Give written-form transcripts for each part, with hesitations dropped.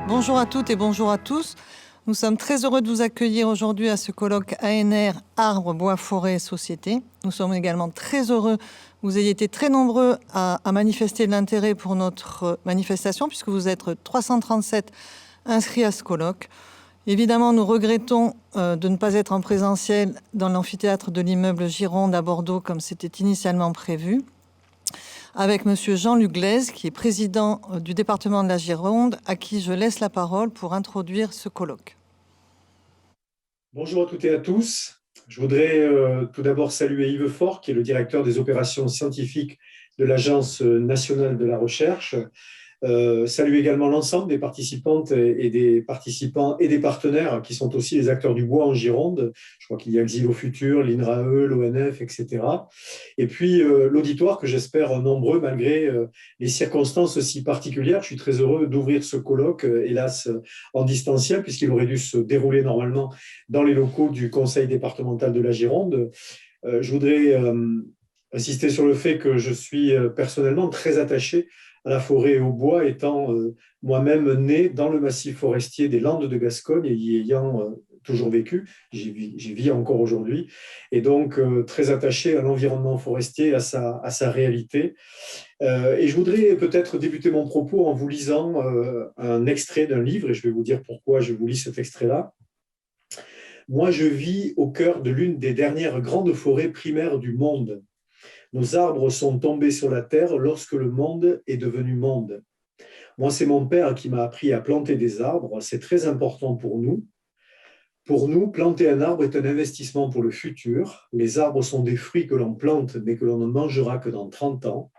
Bonjour à toutes et bonjour à tous. Nous sommes très heureux de vous accueillir aujourd'hui à ce colloque ANR Arbres, Bois, Forêt et Société. Nous sommes également très heureux que vous ayez été très nombreux à manifester de l'intérêt pour notre manifestation puisque vous êtes 337 inscrits à ce colloque. Évidemment, nous regrettons de ne pas être en présentiel dans l'amphithéâtre de l'immeuble Gironde à Bordeaux comme c'était initialement prévu, avec M. Jean-Luc Glaise, qui est président du département de la Gironde, à qui je laisse la parole pour introduire ce colloque. Bonjour à toutes et à tous. Je voudrais tout d'abord saluer Yves Faure, qui est le directeur des opérations scientifiques de l'Agence nationale de la recherche. Saluer également l'ensemble des participantes et des participants et des partenaires qui sont aussi les acteurs du bois en Gironde. Je crois qu'il y a Xylo Futur, l'INRAE, l'ONF, etc. Et puis l'auditoire que j'espère nombreux malgré les circonstances si particulières. Je suis très heureux d'ouvrir ce colloque, hélas en distanciel, puisqu'il aurait dû se dérouler normalement dans les locaux du Conseil départemental de la Gironde. Je voudrais insister sur le fait que je suis personnellement très attaché à la forêt et au bois, étant moi-même né dans le massif forestier des Landes de Gascogne et y ayant toujours vécu, j'y vis encore aujourd'hui, et donc très attaché à l'environnement forestier, à sa réalité. Et je voudrais peut-être débuter mon propos en vous lisant un extrait d'un livre, et je vais vous dire pourquoi je vous lis cet extrait-là. Moi, je vis au cœur de l'une des dernières grandes forêts primaires du monde. Nos arbres sont tombés sur la terre lorsque le monde est devenu monde. Moi, c'est mon père qui m'a appris à planter des arbres. C'est très important pour nous. Pour nous, planter un arbre est un investissement pour le futur. Les arbres sont des fruits que l'on plante, mais que l'on ne mangera que dans 30 ans.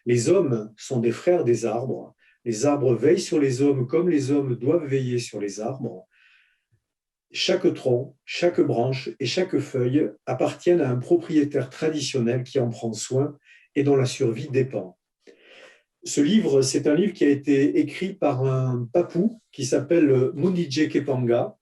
Les hommes sont des frères des arbres. Les arbres veillent sur les hommes comme les hommes doivent veiller sur les arbres. Chaque tronc, chaque branche et chaque feuille appartiennent à un propriétaire traditionnel qui en prend soin et dont la survie dépend. Ce livre, c'est un livre qui a été écrit par un papou qui s'appelle Mundije Kepanga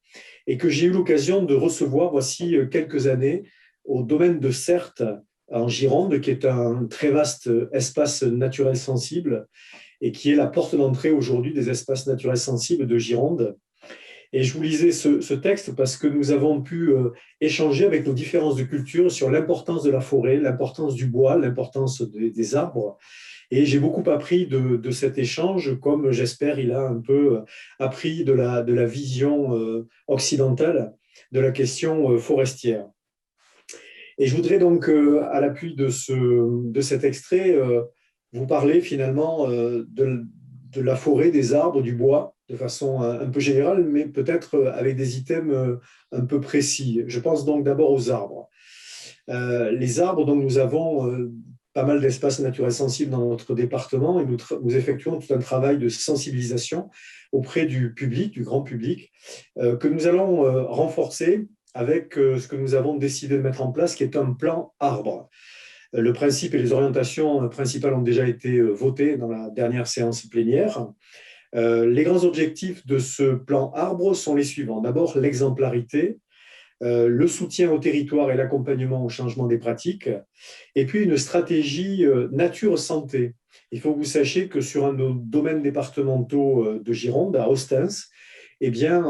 et que j'ai eu l'occasion de recevoir voici quelques années au domaine de Certes en Gironde, qui est un très vaste espace naturel sensible et qui est la porte d'entrée aujourd'hui des espaces naturels sensibles de Gironde. Et je vous lisais ce texte parce que nous avons pu échanger avec nos différences de culture sur l'importance de la forêt, l'importance du bois, l'importance des arbres. Et j'ai beaucoup appris de cet échange, comme j'espère il a un peu appris de la vision occidentale de la question forestière. Et je voudrais donc, à l'appui de cet extrait, vous parler finalement de la forêt, des arbres, du bois, de façon un peu générale, mais peut-être avec des items un peu précis. Je pense donc d'abord aux arbres. Les arbres, donc nous avons pas mal d'espaces naturels sensibles dans notre département et nous effectuons tout un travail de sensibilisation auprès du public, du grand public, que nous allons renforcer avec ce que nous avons décidé de mettre en place, qui est un plan arbre. Le principe et les orientations principales ont déjà été votés dans la dernière séance plénière. Les grands objectifs de ce plan arbre sont les suivants. D'abord, l'exemplarité, le soutien au territoire et l'accompagnement au changement des pratiques, et puis une stratégie nature-santé. Il faut que vous sachiez que sur un de nos domaines départementaux de Gironde, à Ostens, eh bien,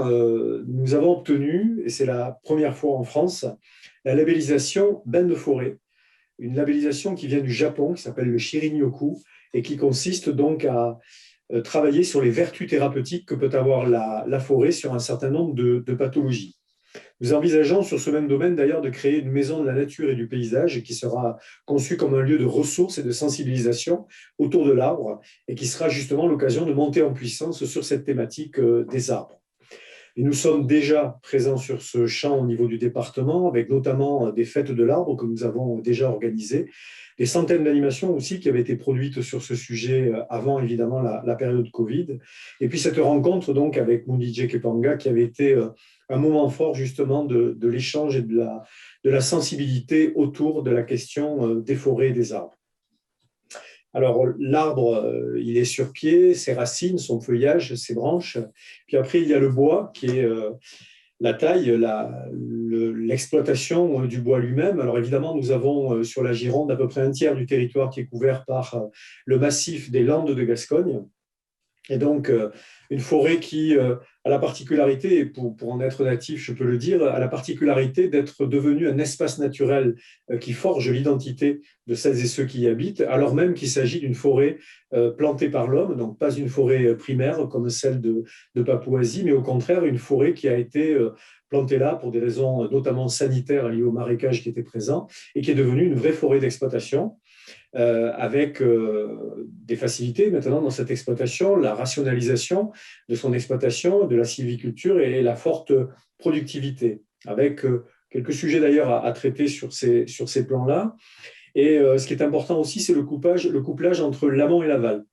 nous avons obtenu, et c'est la première fois en France, la labellisation bain de forêt, une labellisation qui vient du Japon, qui s'appelle le Shirin-yoku, et qui consiste donc à travailler sur les vertus thérapeutiques que peut avoir la forêt sur un certain nombre de pathologies. Nous envisageons sur ce même domaine d'ailleurs de créer une maison de la nature et du paysage qui sera conçue comme un lieu de ressources et de sensibilisation autour de l'arbre et qui sera justement l'occasion de monter en puissance sur cette thématique des arbres. Et nous sommes déjà présents sur ce champ au niveau du département, avec notamment des fêtes de l'arbre que nous avons déjà organisées, des centaines d'animations aussi qui avaient été produites sur ce sujet avant évidemment la période Covid. Et puis cette rencontre donc avec Mundije Kepanga qui avait été un moment fort justement de l'échange et de la sensibilité autour de la question des forêts et des arbres. Alors, l'arbre, il est sur pied, ses racines, son feuillage, ses branches. Puis après, il y a le bois, qui est la taille, l'exploitation du bois lui-même. Alors, évidemment, nous avons sur la Gironde à peu près un tiers du territoire qui est couvert par le massif des Landes de Gascogne. Et donc, une forêt qui a la particularité, et pour en être natif, je peux le dire, a la particularité d'être devenue un espace naturel qui forge l'identité de celles et ceux qui y habitent, alors même qu'il s'agit d'une forêt plantée par l'homme, donc pas une forêt primaire comme celle de Papouasie, mais au contraire une forêt qui a été plantée là pour des raisons notamment sanitaires liées au marécage qui était présent et qui est devenue une vraie forêt d'exploitation avec des facilités maintenant dans cette exploitation, la rationalisation de son exploitation, de la sylviculture et la forte productivité, avec quelques sujets d'ailleurs à traiter sur ces plans-là. Et ce qui est important aussi, c'est le couplage entre l'amont et l'aval.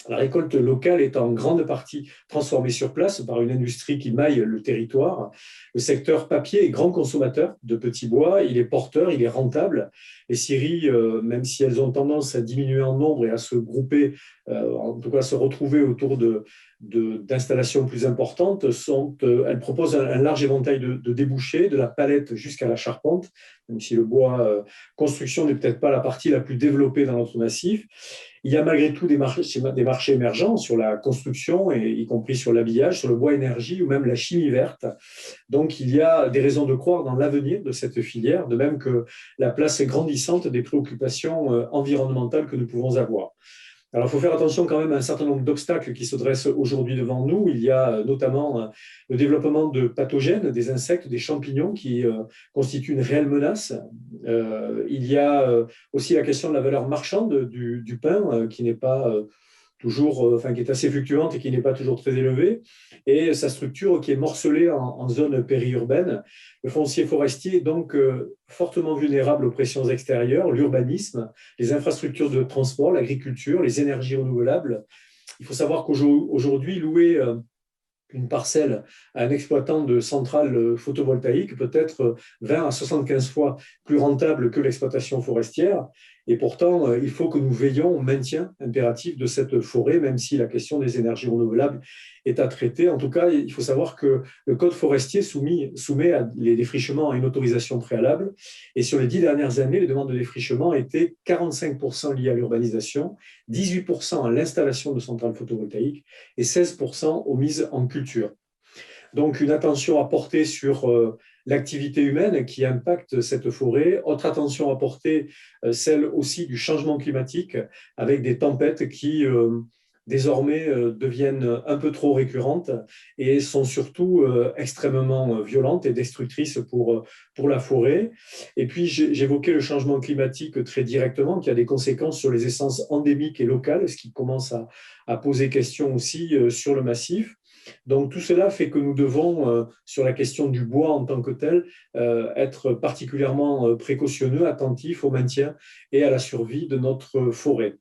La récolte locale est en grande partie transformée sur place par une industrie qui maille le territoire. Le secteur papier est grand consommateur de petits bois, il est porteur, il est rentable. Les scieries, même si elles ont tendance à diminuer en nombre et à se grouper, en tout cas à se retrouver autour d'installations plus importantes, elles proposent un large éventail de débouchés, de la palette jusqu'à la charpente, même si le bois construction n'est peut-être pas la partie la plus développée dans notre massif. Il y a malgré tout des marchés émergents sur la construction, et y compris sur l'habillage, sur le bois énergie ou même la chimie verte. Donc, il y a des raisons de croire dans l'avenir de cette filière, de même que la place grandissante des préoccupations environnementales que nous pouvons avoir. Alors, il faut faire attention quand même à un certain nombre d'obstacles qui se dressent aujourd'hui devant nous. Il y a notamment le développement de pathogènes, des insectes, des champignons qui constituent une réelle menace. Il y a aussi la question de la valeur marchande du pain qui n'est pas toujours, enfin, qui est assez fluctuante et qui n'est pas toujours très élevée, et sa structure qui est morcelée en zone périurbaine. Le foncier forestier est donc fortement vulnérable aux pressions extérieures, l'urbanisme, les infrastructures de transport, l'agriculture, les énergies renouvelables. Il faut savoir qu'aujourd'hui, louer une parcelle à un exploitant de centrale photovoltaïque peut être 20 à 75 fois plus rentable que l'exploitation forestière. Et pourtant, il faut que nous veillions au maintien impératif de cette forêt, même si la question des énergies renouvelables est à traiter. En tout cas, il faut savoir que le code forestier soumet les défrichements à une autorisation préalable. Et sur les 10 dernières années, les demandes de défrichement étaient 45% liées à l'urbanisation, 18% à l'installation de centrales photovoltaïques et 16% aux mises en culture. Donc, une attention à porter sur l'activité humaine qui impacte cette forêt. Autre attention à porter, celle aussi du changement climatique, avec des tempêtes qui désormais deviennent un peu trop récurrentes et sont surtout extrêmement violentes et destructrices pour la forêt. Et puis, j'évoquais le changement climatique très directement, qui a des conséquences sur les essences endémiques et locales, ce qui commence à poser question aussi sur le massif. Donc tout cela fait que nous devons, sur la question du bois en tant que tel, être particulièrement précautionneux, attentifs au maintien et à la survie de notre forêt.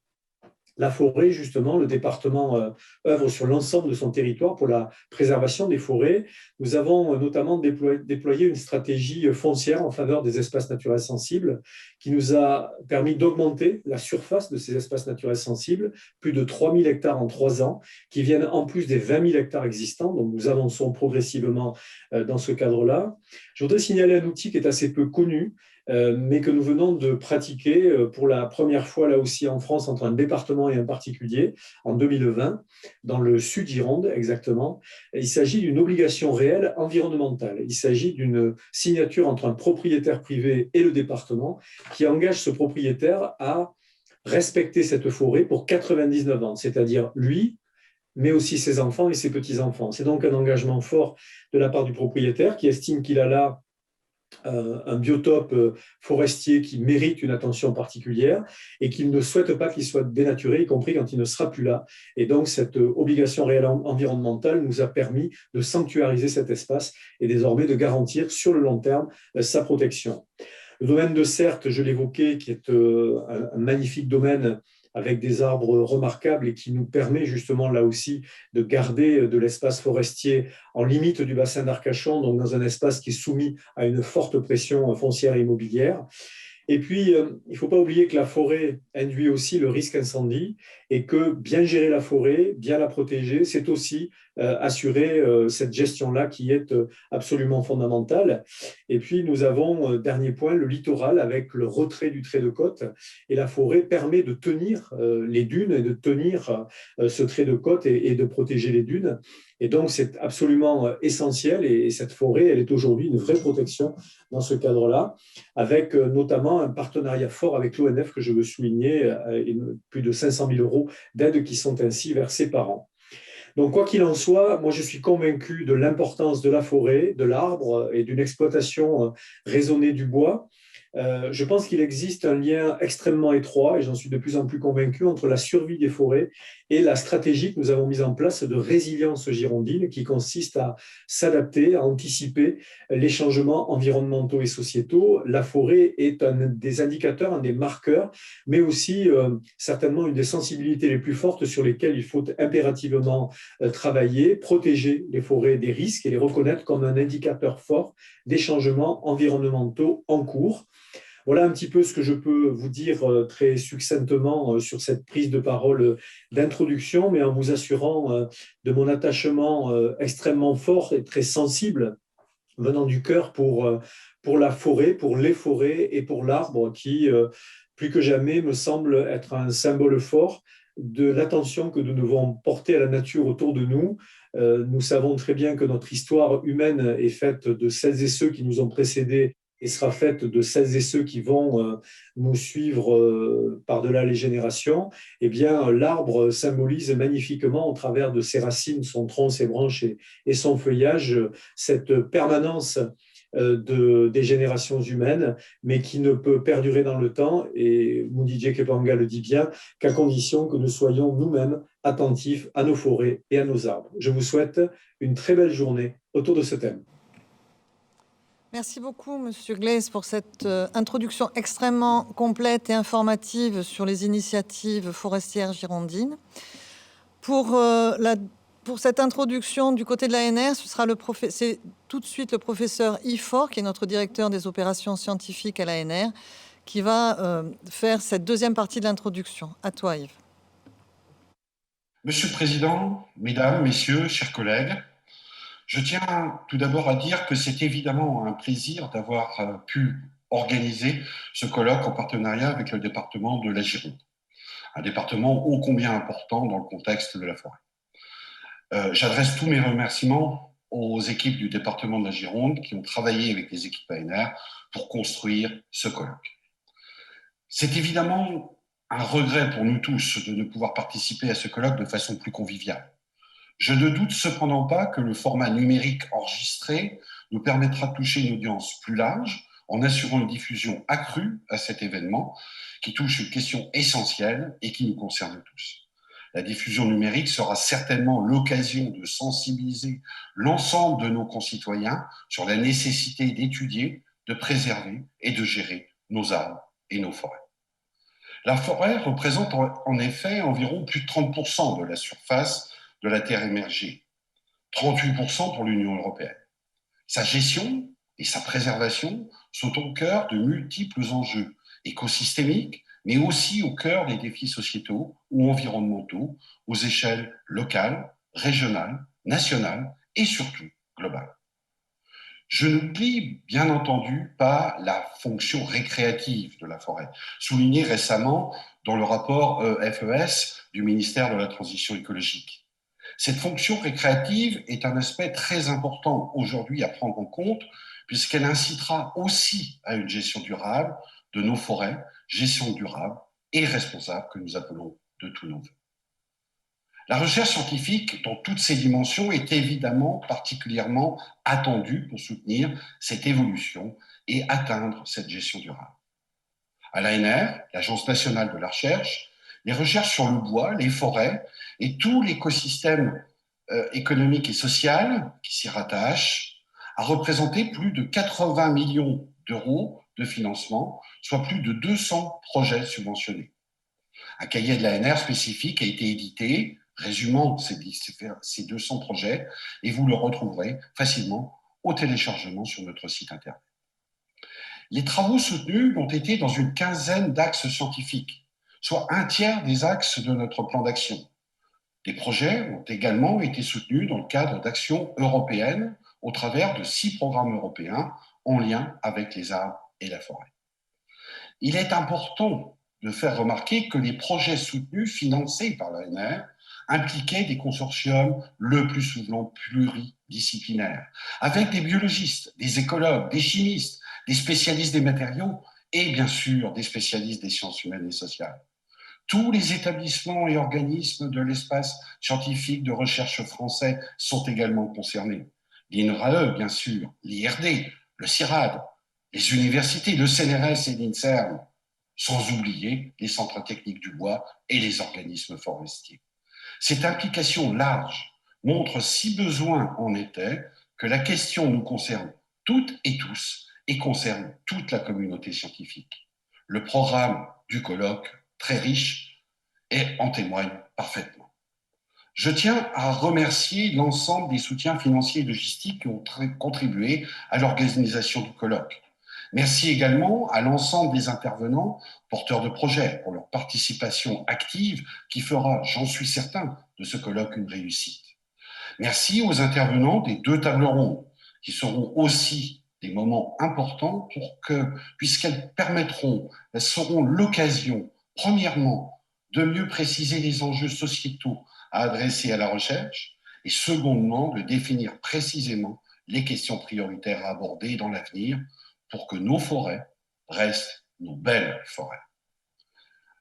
La forêt, justement, le département œuvre sur l'ensemble de son territoire pour la préservation des forêts. Nous avons notamment déployé une stratégie foncière en faveur des espaces naturels sensibles qui nous a permis d'augmenter la surface de ces espaces naturels sensibles, plus de 3 000 hectares en 3 ans, qui viennent en plus des 20 000 hectares existants. Donc, nous avançons progressivement dans ce cadre-là. Je voudrais signaler un outil qui est assez peu connu, mais que nous venons de pratiquer pour la première fois, là aussi en France, entre un département et un particulier, en 2020, dans le Sud-Gironde exactement. Il s'agit d'une obligation réelle environnementale. Il s'agit d'une signature entre un propriétaire privé et le département qui engage ce propriétaire à respecter cette forêt pour 99 ans, c'est-à-dire lui, mais aussi ses enfants et ses petits-enfants. C'est donc un engagement fort de la part du propriétaire qui estime qu'il a là un biotope forestier qui mérite une attention particulière et qu'il ne souhaite pas qu'il soit dénaturé, y compris quand il ne sera plus là. Et donc, cette obligation réelle environnementale nous a permis de sanctuariser cet espace et désormais de garantir sur le long terme sa protection. Le domaine de Certes, je l'évoquais, qui est un magnifique domaine avec des arbres remarquables et qui nous permet justement là aussi de garder de l'espace forestier en limite du bassin d'Arcachon, donc dans un espace qui est soumis à une forte pression foncière et immobilière. Et puis, il ne faut pas oublier que la forêt induit aussi le risque incendie et que bien gérer la forêt, bien la protéger, c'est aussi assurer cette gestion-là qui est absolument fondamentale. Et puis, nous avons, dernier point, le littoral avec le retrait du trait de côte. Et la forêt permet de tenir les dunes et de tenir ce trait de côte et de protéger les dunes. Et donc, c'est absolument essentiel. Et cette forêt, elle est aujourd'hui une vraie protection dans ce cadre-là, avec notamment un partenariat fort avec l'ONF que je veux souligner, plus de 500 000 euros d'aides qui sont ainsi versés par an. Donc, quoi qu'il en soit, moi, je suis convaincu de l'importance de la forêt, de l'arbre et d'une exploitation raisonnée du bois. Je pense qu'il existe un lien extrêmement étroit, et j'en suis de plus en plus convaincu, entre la survie des forêts et la stratégie que nous avons mise en place de résilience girondine, qui consiste à s'adapter, à anticiper les changements environnementaux et sociétaux. La forêt est un des indicateurs, un des marqueurs, mais aussi certainement une des sensibilités les plus fortes sur lesquelles il faut impérativement travailler, protéger les forêts des risques et les reconnaître comme un indicateur fort des changements environnementaux en cours. Voilà un petit peu ce que je peux vous dire très succinctement sur cette prise de parole d'introduction, mais en vous assurant de mon attachement extrêmement fort et très sensible venant du cœur pour la forêt, pour les forêts et pour l'arbre qui, plus que jamais, me semble être un symbole fort de l'attention que nous devons porter à la nature autour de nous. Nous savons très bien que notre histoire humaine est faite de celles et ceux qui nous ont précédés et sera faite de celles et ceux qui vont nous suivre par-delà les générations. Eh bien, l'arbre symbolise magnifiquement, au travers de ses racines, son tronc, ses branches et son feuillage, cette permanence des générations humaines, mais qui ne peut perdurer dans le temps, et Mudije Kepanga le dit bien, qu'à condition que nous soyons nous-mêmes attentifs à nos forêts et à nos arbres. Je vous souhaite une très belle journée autour de ce thème. Merci beaucoup, Monsieur Glaise, pour cette introduction extrêmement complète et informative sur les initiatives forestières girondines. Pour cette introduction du côté de l'ANR, c'est tout de suite le professeur Yves Faure, qui est notre directeur des opérations scientifiques à l'ANR, qui va faire cette deuxième partie de l'introduction. À toi, Yves. Monsieur le Président, Mesdames, Messieurs, chers collègues, je tiens tout d'abord à dire que c'est évidemment un plaisir d'avoir pu organiser ce colloque en partenariat avec le département de la Gironde, un département ô combien important dans le contexte de la forêt. J'adresse tous mes remerciements aux équipes du département de la Gironde qui ont travaillé avec les équipes ANR pour construire ce colloque. C'est évidemment un regret pour nous tous de ne pouvoir participer à ce colloque de façon plus conviviale. Je ne doute cependant pas que le format numérique enregistré nous permettra de toucher une audience plus large en assurant une diffusion accrue à cet événement qui touche une question essentielle et qui nous concerne tous. La diffusion numérique sera certainement l'occasion de sensibiliser l'ensemble de nos concitoyens sur la nécessité d'étudier, de préserver et de gérer nos arbres et nos forêts. La forêt représente en effet environ plus de 30% de la surface de la terre émergée, 38% pour l'Union européenne. Sa gestion et sa préservation sont au cœur de multiples enjeux écosystémiques, mais aussi au cœur des défis sociétaux ou environnementaux aux échelles locales, régionales, nationales et surtout globales. Je n'oublie bien entendu pas la fonction récréative de la forêt, soulignée récemment dans le rapport FES du ministère de la Transition écologique. Cette fonction récréative est un aspect très important aujourd'hui à prendre en compte puisqu'elle incitera aussi à une gestion durable de nos forêts, gestion durable et responsable que nous appelons de tous nos vœux. La recherche scientifique dans toutes ses dimensions est évidemment particulièrement attendue pour soutenir cette évolution et atteindre cette gestion durable. À l'ANR, l'Agence nationale de la recherche, les recherches sur le bois, les forêts et tout l'écosystème économique et social qui s'y rattache a représenté plus de 80 millions d'euros de financement, soit plus de 200 projets subventionnés. Un cahier de l'ANR spécifique a été édité, résumant ces 200 projets, et vous le retrouverez facilement au téléchargement sur notre site internet. Les travaux soutenus ont été dans une quinzaine d'axes scientifiques, soit un tiers des axes de notre plan d'action. Des projets ont également été soutenus dans le cadre d'actions européennes au travers de 6 programmes européens en lien avec les arbres et la forêt. Il est important de faire remarquer que les projets soutenus, financés par l'ANR, impliquaient des consortiums le plus souvent pluridisciplinaires, avec des biologistes, des écologues, des chimistes, des spécialistes des matériaux et bien sûr des spécialistes des sciences humaines et sociales. Tous les établissements et organismes de l'espace scientifique de recherche français sont également concernés. L'INRAE, bien sûr, l'IRD, le CIRAD, les universités, le CNRS et l'INSERM, sans oublier les centres techniques du bois et les organismes forestiers. Cette implication large montre, si besoin en était, que la question nous concerne toutes et tous et concerne toute la communauté scientifique. Le programme du colloque, très riche, et en témoigne parfaitement. Je tiens à remercier l'ensemble des soutiens financiers et logistiques qui ont contribué à l'organisation du colloque. Merci également à l'ensemble des intervenants porteurs de projets pour leur participation active qui fera, j'en suis certain, de ce colloque une réussite. Merci aux intervenants des 2 tables rondes qui seront aussi des moments importants puisqu'elles seront l'occasion, premièrement, de mieux préciser les enjeux sociétaux à adresser à la recherche et secondement, de définir précisément les questions prioritaires à aborder dans l'avenir pour que nos forêts restent nos belles forêts.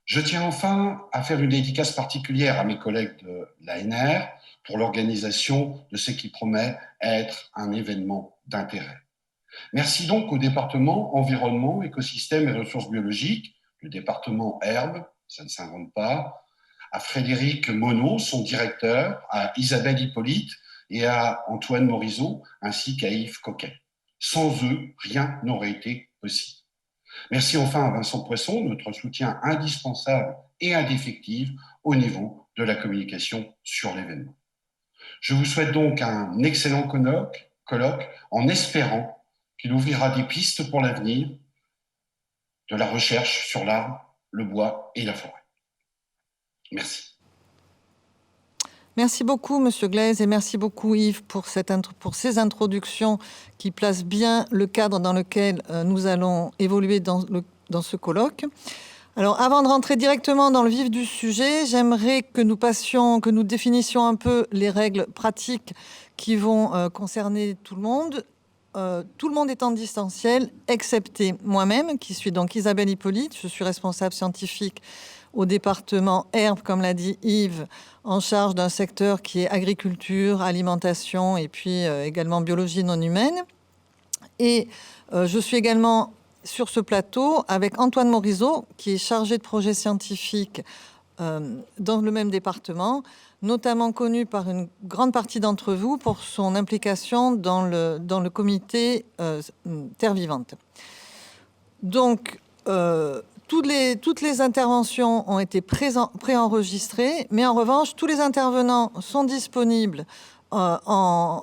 Je tiens enfin à faire une dédicace particulière à mes collègues de l'ANR pour l'organisation de ce qui promet être un événement d'intérêt. Merci donc au département Environnement, Écosystèmes et Ressources biologiques, le département Herbes, ça ne s'invente pas, à Frédéric Monod, son directeur, à Isabelle Hippolyte et à Antoine Morizot, ainsi qu'à Yves Coquet. Sans eux, rien n'aurait été possible. Merci enfin à Vincent Poisson, notre soutien indispensable et indéfectible au niveau de la communication sur l'événement. Je vous souhaite donc un excellent colloque en espérant qu'il ouvrira des pistes pour l'avenir de la recherche sur l'arbre, le bois et la forêt. Merci. Merci beaucoup, Monsieur Glaise, et merci beaucoup, Yves, pour ces introductions qui placent bien le cadre dans lequel nous allons évoluer dans ce colloque. Alors, avant de rentrer directement dans le vif du sujet, j'aimerais que nous définissions un peu les règles pratiques qui vont concerner tout le monde. Tout le monde est en distanciel, excepté moi-même, qui suis donc Isabelle Hippolyte. Je suis responsable scientifique au département Herbes, comme l'a dit Yves, en charge d'un secteur qui est agriculture, alimentation et puis également biologie non humaine. Et je suis également sur ce plateau avec Antoine Morizot, qui est chargé de projets scientifiques dans le même département, notamment connu par une grande partie d'entre vous pour son implication dans le comité Terre Vivante. Donc, toutes les interventions ont été préenregistrées, mais en revanche, tous les intervenants sont disponibles en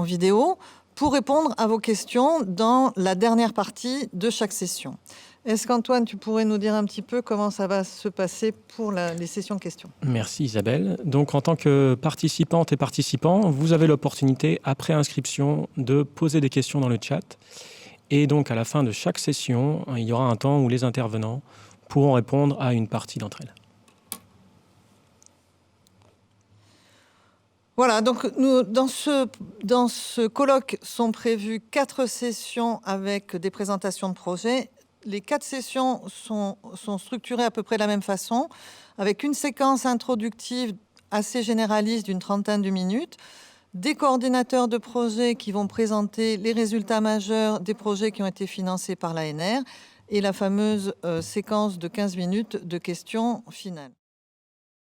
vidéo pour répondre à vos questions dans la dernière partie de chaque session. Est-ce qu'Antoine, tu pourrais nous dire un petit peu comment ça va se passer pour les sessions questions? Merci Isabelle. Donc en tant que participante et participant, vous avez l'opportunité, après inscription, de poser des questions dans le chat. Et donc, à la fin de chaque session, il y aura un temps où les intervenants pourront répondre à une partie d'entre elles. Voilà, donc nous, dans ce colloque sont prévues 4 sessions avec des présentations de projets. Les 4 sessions sont structurées à peu près de la même façon, avec une séquence introductive assez généraliste d'une 30aine de minutes, des coordinateurs de projets qui vont présenter les résultats majeurs des projets qui ont été financés par l'ANR et la fameuse séquence de 15 minutes de questions finales.